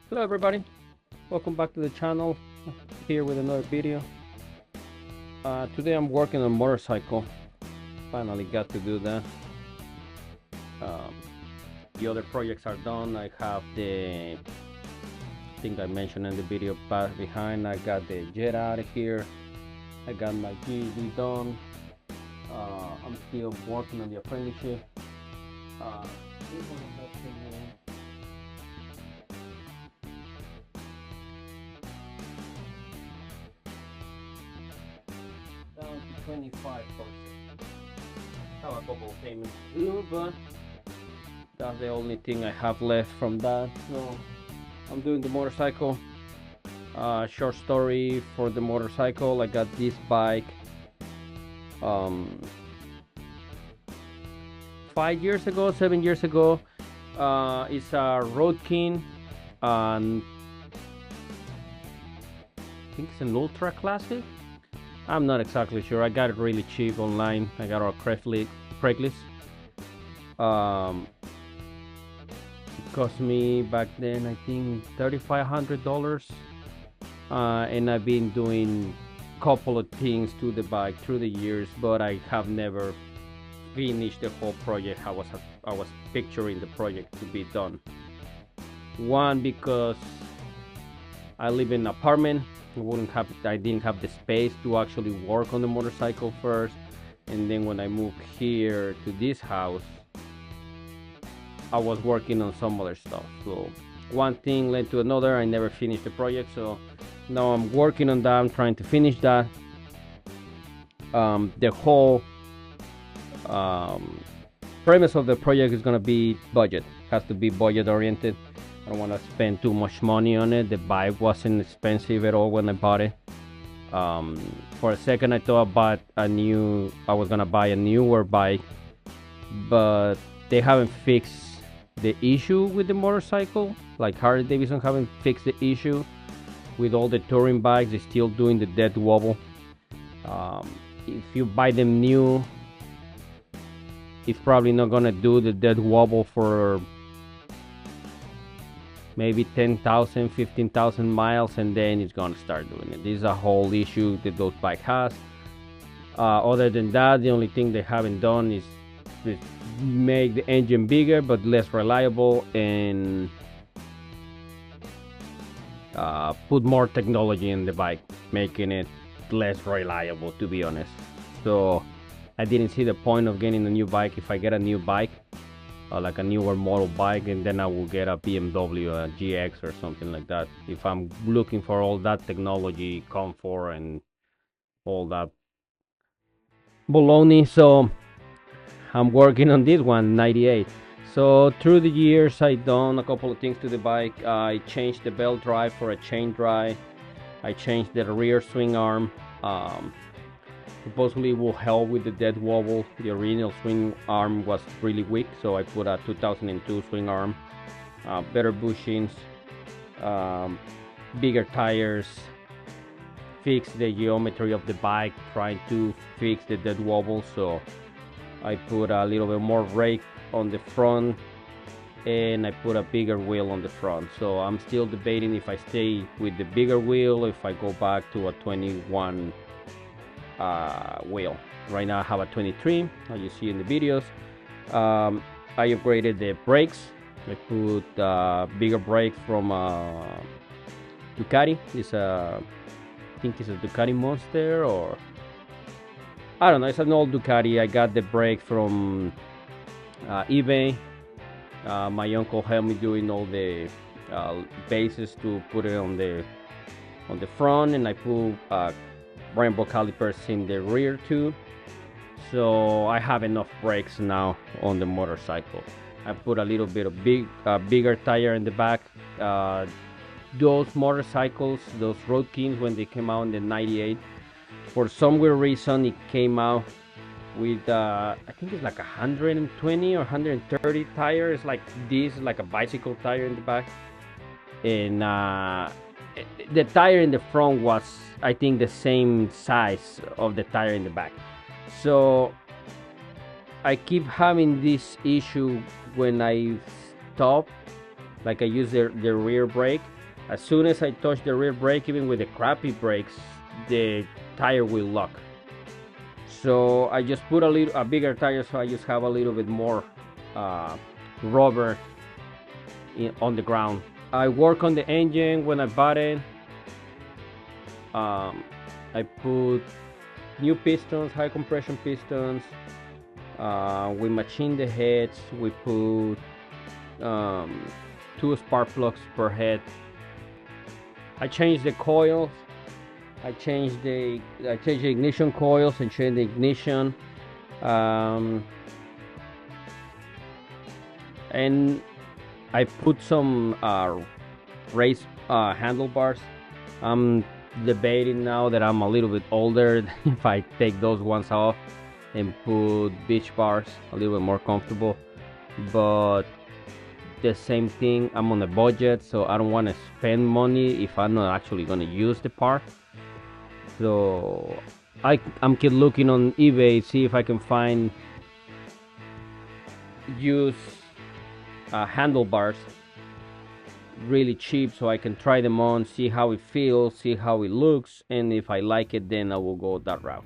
Hello everybody, welcome back to the channel. Here with another video. Today I'm working on a motorcycle. Finally got to do that. um, the other projects are done. I have the thing I mentioned in the video back behind. I got the jet out of here. I got my GED done. I'm still working on the apprenticeship. This one is actually down to 25%. Have a couple of payments to do, but that's the only thing I have left from that. So I'm doing the motorcycle. Short story for the motorcycle. I got this bike 5 years ago, 7 years ago. It's a Road King, and I think it's an Ultra Classic. I'm not exactly sure. I got it really cheap online. I got it on Craigslist. It cost me back then, I think, $3,500. And I've been doing a couple of things to the bike through the years, but I have never finished the whole project. I was picturing the project to be done. One, because I live in an apartment. I didn't have the space to actually work on the motorcycle first, and then when I moved here to this house, I was working on some other stuff. So one thing led to another. I never finished the project, so now I'm working on that. I'm trying to finish that. The whole premise of the project is going to be budget. Has to be budget oriented. I don't want to spend too much money on it. The bike wasn't expensive at all when I bought it. For a second I thought I was gonna buy a newer bike, but they haven't fixed the issue with the motorcycle. Like Harley Davidson haven't fixed the issue with all the touring bikes. They're still doing the dead wobble. If you buy them new, it's probably not gonna do the dead wobble for maybe 10,000, 15,000 miles, and then it's gonna start doing it. This is a whole issue that those bike has. Other than that, the only thing they haven't done is make the engine bigger but less reliable, and put more technology in the bike, making it less reliable, to be honest. So I didn't see the point of getting a new bike. If I get a new bike, like a newer model bike, and then I will get a BMW, a GX or something like that, if I'm looking for all that technology, comfort, and all that baloney. So I'm working on this one, 98. So through the years I done a couple of things to the bike. I changed the belt drive for a chain drive. I changed the rear swing arm. Supposedly will help with the dead wobble. The original swing arm was really weak, so I put a 2002 swing arm, better bushings, bigger tires, fix the geometry of the bike, trying to fix the dead wobble. So I put a little bit more rake on the front, and I put a bigger wheel on the front. So I'm still debating if I stay with the bigger wheel, if I go back to a 21 wheel. Right now I have a 23, as you see in the videos. I upgraded the brakes. I put bigger brakes from Ducati. I think it's a Ducati Monster, or I don't know, it's an old Ducati. I got the brake from eBay. My uncle helped me doing all the bases to put it on the front, and I put Brembo calipers in the rear too. So I have enough brakes now on the motorcycle. I put a little bit of bigger tire in the back. Those motorcycles, those Road Kings, when they came out in the 98, for some weird reason it came out with I think it's like 120 or 130 tires, like this, like a bicycle tire in the back. And the tire in the front was, I think, the same size of the tire in the back. So I keep having this issue when I stop like I use the rear brake. As soon as I touch the rear brake, even with the crappy brakes, the tire will lock. So I just put a bigger tire, so I just have a little bit more rubber on the ground. I work on the engine when I bought it. I put new pistons, high compression pistons. We machine the heads. We put 2 spark plugs per head. I changed the coils. I changed the ignition coils and changed the ignition. And I put some raised handlebars. I'm debating now that I'm a little bit older if I take those ones off and put beach bars, a little bit more comfortable. But the same thing, I'm on a budget, so I don't want to spend money if I'm not actually going to use the part. So I'm keep looking on eBay, see if I can find used handlebars really cheap, so I can try them on, see how it feels, see how it looks, and if I like it, then I will go that route.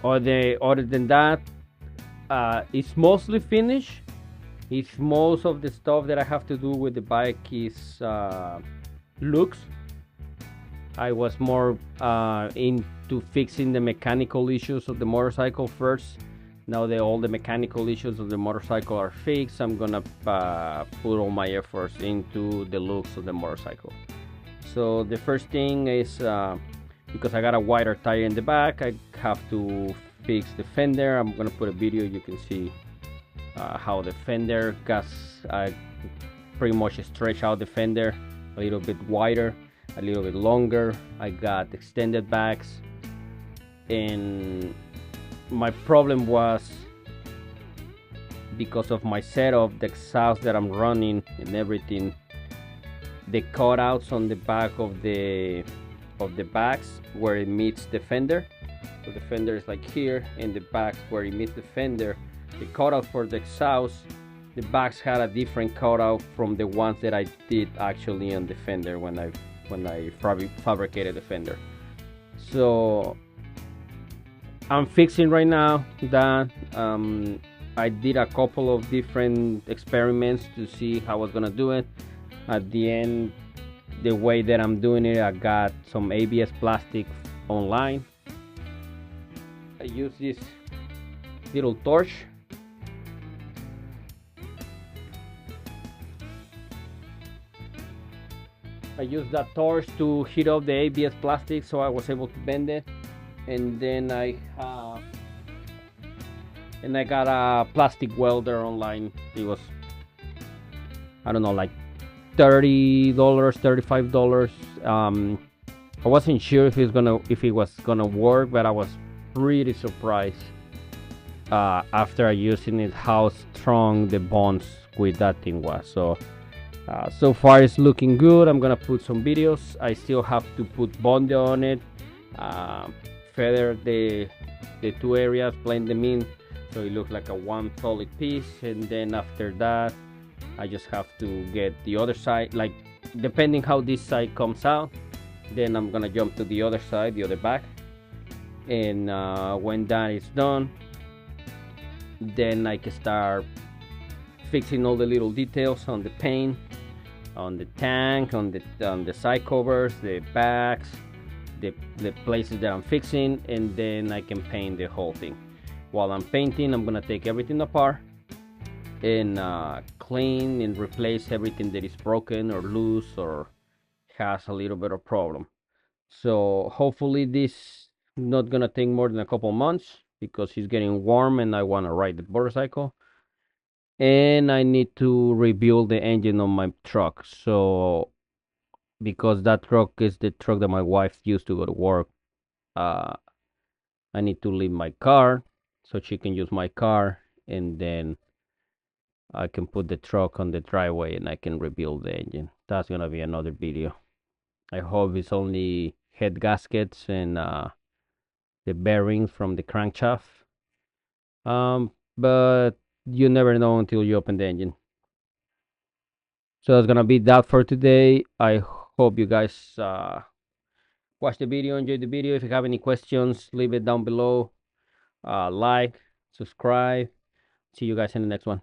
Other than that, it's mostly finished. It's most of the stuff that I have to do with the bike is looks. I was more into fixing the mechanical issues of the motorcycle first. Now that all the mechanical issues of the motorcycle are fixed, I'm gonna put all my efforts into the looks of the motorcycle. So the first thing is, because I got a wider tire in the back, I have to fix the fender. I'm gonna put a video, you can see how the fender got, pretty much stretch out the fender a little bit wider, a little bit longer. I got extended backs, and my problem was because of my setup, the exhaust that I'm running and everything, the cutouts on the back of the backs where it meets the fender. So the fender is like here, and the backs where it meets the fender, the cutout for the exhaust, the backs had a different cutout from the ones that I did actually on the fender when I fabricated the fender. So I'm fixing right now that. I did a couple of different experiments to see how I was gonna do it. At the end, the way that I'm doing it, I got some ABS plastic online. I use this little torch. I used that torch to heat up the ABS plastic, so I was able to bend it. And then I got a plastic welder online. It was, I don't know, like $30, $35. I wasn't sure if it was gonna work, but I was pretty surprised after I using it how strong the bonds with that thing was. So far it's looking good. I'm gonna put some videos. I still have to put Bondi on it, feather the 2 areas, blend them in so it looks like a one solid piece, and then after that I just have to get the other side, like depending how this side comes out, then I'm gonna jump to the other side, the other back, and when that is done, then I can start fixing all the little details on the paint, on the tank, on the side covers, the backs, the places that I'm fixing, and then I can paint the whole thing. While I'm painting, I'm gonna take everything apart and clean and replace everything that is broken or loose or has a little bit of problem. So hopefully this not gonna take more than a couple months, because it's getting warm and I want to ride the motorcycle, and I need to rebuild the engine on my truck. So because that truck is the truck that my wife used to go to work, I need to leave my car so she can use my car, and then I can put the truck on the driveway and I can rebuild the engine. That's gonna be another video. I hope it's only head gaskets and the bearings from the crankshaft. But you never know until you open the engine. So that's gonna be that for today. I hope you guys watch the video, enjoy the video. If you have any questions, leave it down below. Like, subscribe. See you guys in the next one.